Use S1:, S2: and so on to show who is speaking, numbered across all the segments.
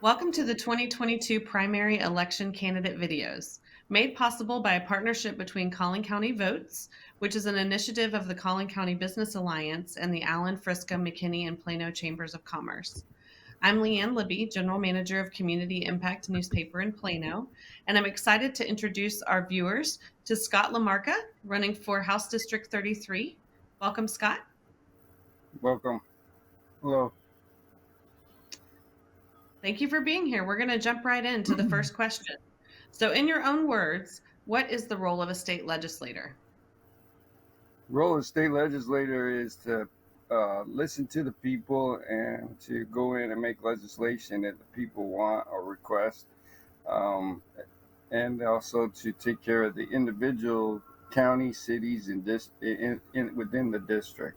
S1: Welcome to the 2022 primary election candidate videos, made possible by a partnership between Collin County Votes, which is an initiative of the Collin County Business Alliance and the Allen, Frisco, McKinney, and Plano Chambers of Commerce. I'm Leanne Libby, General Manager of Community Impact Newspaper in Plano, and I'm excited to introduce our viewers to Scott Lamarca, running for House District 33. Welcome, Scott.
S2: Welcome. Hello.
S1: Thank you for being here. We're going to jump right into the first question. So, in your own words, what is the role of a state legislator?
S2: Role of state legislator is to listen to the people and to go in and make legislation that the people want or request, um, and also to take care of the individual county, cities, and within the district.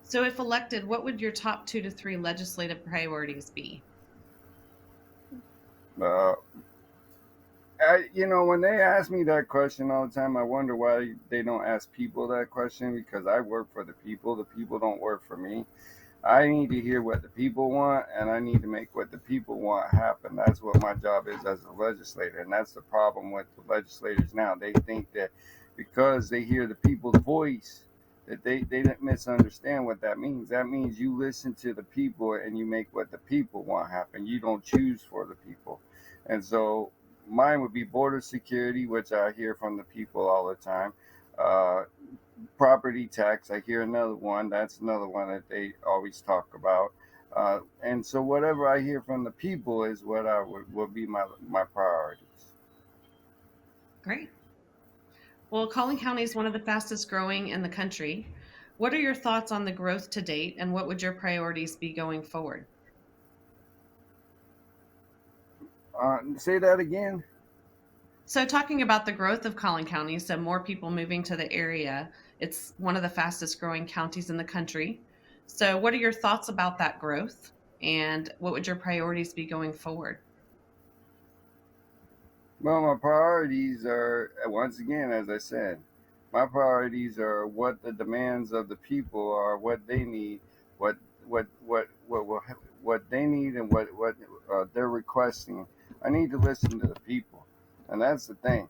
S1: So, if elected, what would your top 2 to 3 legislative priorities be?
S2: Uh, when they ask me that question all the time, I wonder why they don't ask people that question because I work for the people. The people don't work for me. I need to hear what the people want, and I need to make what the people want happen. That's what my job is as a legislator, and that's the problem with the legislators now. They think that because they hear the people's voice, that they don't misunderstand what that means. That means you listen to the people and you make what the people want happen. You don't choose for the people. And so mine would be border security, which I hear from the people all the time. Uh, Property tax, I hear another one. That's another one that they always talk about. And so whatever I hear from the people is what I would be my priorities.
S1: Great. Well, Collin County is one of the fastest growing in the country. What are your thoughts on the growth to date, and what would your priorities be going forward?
S2: Say that again.
S1: So, talking about the growth of Collin County, so more people moving to the area, it's one of the fastest growing counties in the country. So, what are your thoughts about that growth, and what would your priorities be going forward?
S2: Well, my priorities are, once again, as I said, my priorities are what the demands of the people are, what they need, what what what they need, and what they're requesting. I need to listen to the people, and that's the thing.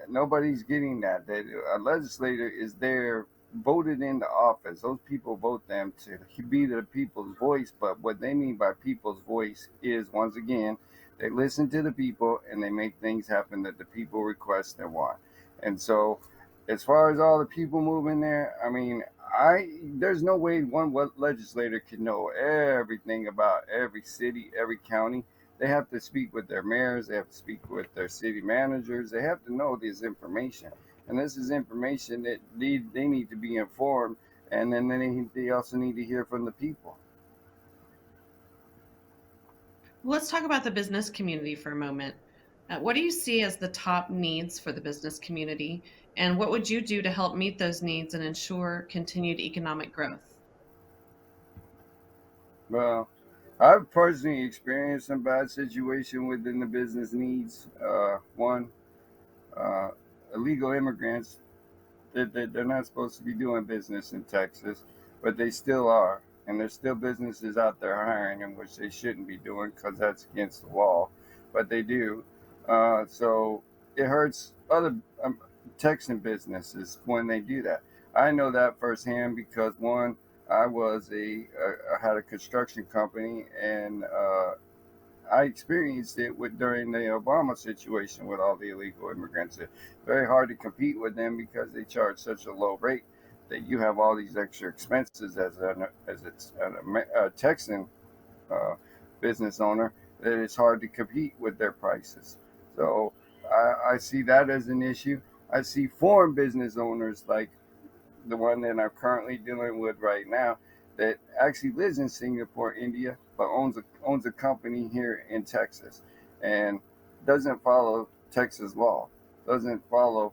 S2: Nobody's getting that. That a legislator is there, voted into office. Those people vote them to be the people's voice. But what they mean by people's voice is, once again, they listen to the people and they make things happen that the people request and want. And so, as far as all the people moving there, I mean, I there's no way one legislator can know everything about every city, every county. They have to speak with their mayors, they have to speak with their city managers, they have to know this information. And this is information that they need to be informed, and then they also need to hear from the people.
S1: Let's talk about the business community for a moment. What do you see as the top needs for the business community, and what would you do to help meet those needs and ensure continued economic growth?
S2: Well, I've personally experienced some bad situation within the business needs. One, uh, illegal immigrants, they're not supposed to be doing business in Texas, but they still are. And there's still businesses out there hiring in which they shouldn't be doing because that's against the law, but they do. So it hurts other Texan businesses when they do that. I know that firsthand because one, I had a construction company, and I experienced it during the Obama situation with all the illegal immigrants. It's very hard to compete with them because they charge such a low rate that you have all these extra expenses a Texan uh, business owner, that it's hard to compete with their prices. So I see that as an issue. I see foreign business owners like the one that I'm currently dealing with right now, that actually lives in Singapore, India, but owns a company here in Texas, and doesn't follow Texas law, doesn't follow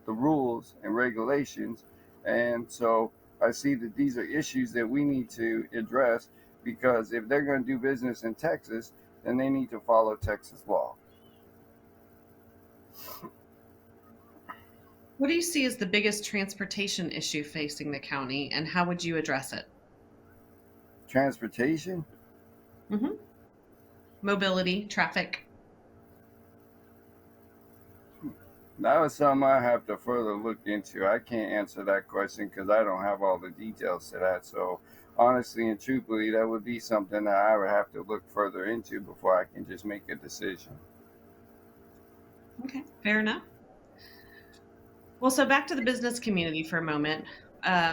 S2: the rules and regulations. And so I see that these are issues that we need to address, because if they're going to do business in Texas, then they need to follow Texas law.
S1: What do you see as the biggest transportation issue facing the county, and how would you address it?
S2: Transportation.
S1: Hmm. Mobility, traffic.
S2: That was something I have to further look into. I can't answer that question because I don't have all the details to that. So, honestly and truthfully, that would be something that I would have to look further into before I can just make a decision.
S1: Okay, fair enough. Well, so back to the business community for a moment.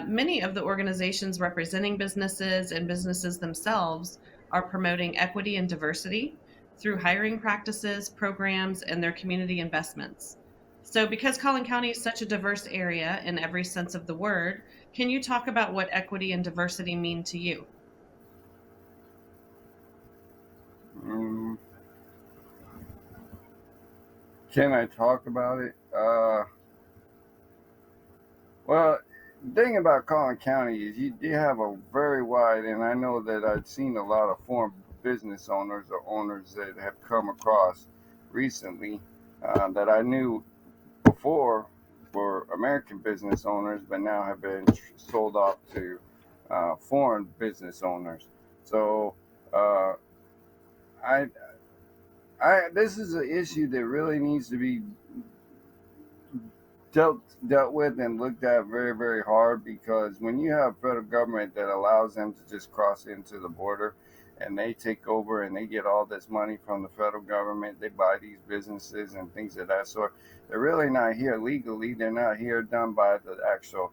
S1: Many of the organizations representing businesses and businesses themselves are promoting equity and diversity through hiring practices, programs, and their community investments. So, because Collin County is such a diverse area in every sense of the word, can you talk about what equity and diversity mean to you?
S2: Mm, can I talk about it? Well, the thing about Collin County is you do have a very wide, and I know that I've seen a lot of foreign business owners or owners that have come across recently that I knew before were American business owners, but now have been sold off to foreign business owners. So uh, I, this is an issue that really needs to be dealt dealt with and looked at very hard, because when you have federal government that allows them to just cross into the border and they take over and they get all this money from the federal government, they buy these businesses and things of that sort. They're really not here legally. They're not here done by the actual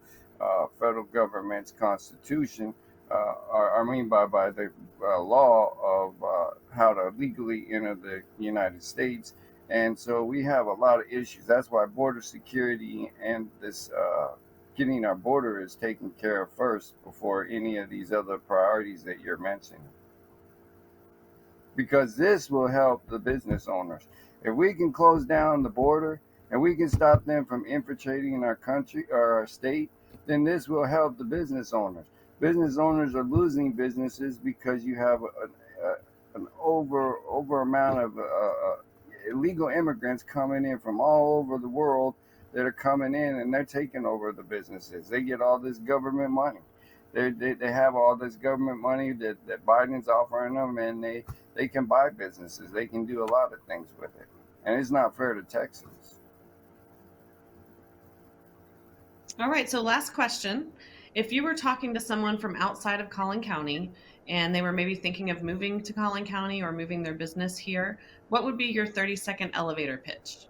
S2: federal government's constitution, or I mean by the law of how to legally enter the United States. And so we have a lot of issues. That's why border security and this getting our border is taken care of first before any of these other priorities that you're mentioning. Because this will help the business owners. If we can close down the border and we can stop them from infiltrating our country or our state, then this will help the business owners. Business owners are losing businesses because you have an over amount of illegal immigrants coming in from all over the world that are coming in, and they're taking over the businesses. They get all this government money. They have all this government money that Biden's offering them, and they can buy businesses. They can do a lot of things with it. And it's not fair to Texas.
S1: All right, so last question. If you were talking to someone from outside of Collin County and they were maybe thinking of moving to Collin County or moving their business here, what would be your 30-second elevator pitch?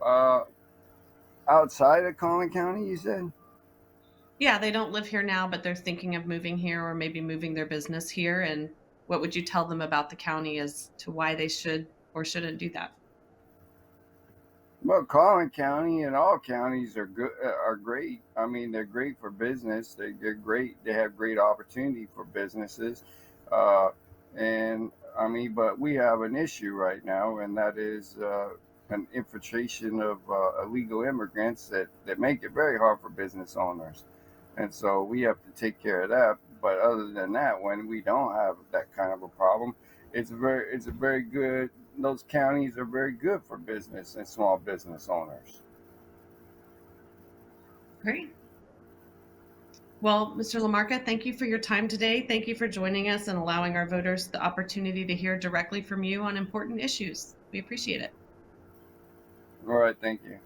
S2: Uh, Outside of Collin County, you said?
S1: Yeah, they don't live here now, but they're thinking of moving here or maybe moving their business here. And what would you tell them about the county as to why they should or shouldn't do that?
S2: Well, Collin County and all counties are good, are great. I mean, they're great for business. They're great. They have great opportunity for businesses, uh, and I mean, but we have an issue right now, and that is an infiltration of illegal immigrants that make it very hard for business owners, and so we have to take care of that. But other than that, when we don't have that kind of a problem, it's a very good, those counties are very good for business and small business owners.
S1: Great. Well, Mr. Lamarca, thank you for your time today. Thank you for joining us and allowing our voters the opportunity to hear directly from you on important issues. We appreciate it.
S2: All right, thank you.